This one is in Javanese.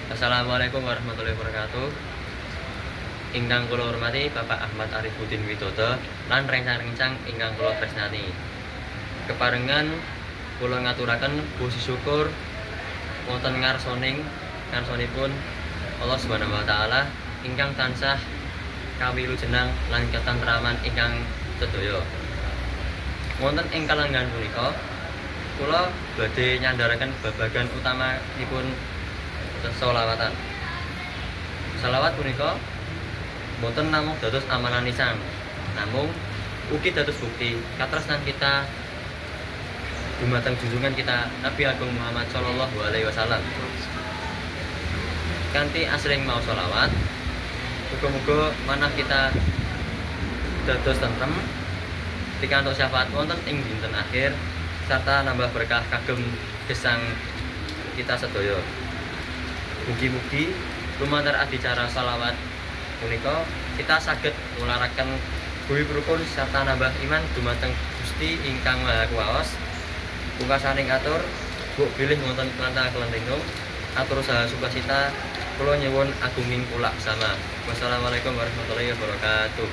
Assalamualaikum warahmatullahi wabarakatuh. Ingkang kula hormati Bapak Ahmad Arifuddin Widodo lan rencang-rencang ingkang kula tresnani. Keparengan kula ngaturaken puji syukur wonten ngarsanipun Allah Subhanahu wa taala ingkang tansah kawilujenang lan ketentraman ingkang sedaya. Wonten ing kalenggan punika kula badhe nyandharaken babagan utamanipun selawatan. Selawat punika boten namung dados amalan lisan, namung ugi dados bukti katresnan kita dumateng junjungan kita Nabi Agung Muhammad sallallahu alaihi wasallam. Kanthi asring maos selawat, muga-muga manah kita dados tentrem pikantuk syafaat wonten ing dinten akhir sarta nambah berkah kagem gesang kita sedaya. Mugi-mugi lumantar adicara salawat punika kita saged nularaken bumi rukun sarta nambah iman dumateng Gusti ingkang Maha Kuwaos. Pungkasaning atur, mbok bilih wonten klantha kelentingung, atur saha sukacita kula nyuwun agunging kula sama. Wassalamualaikum warahmatullahi wabarakatuh.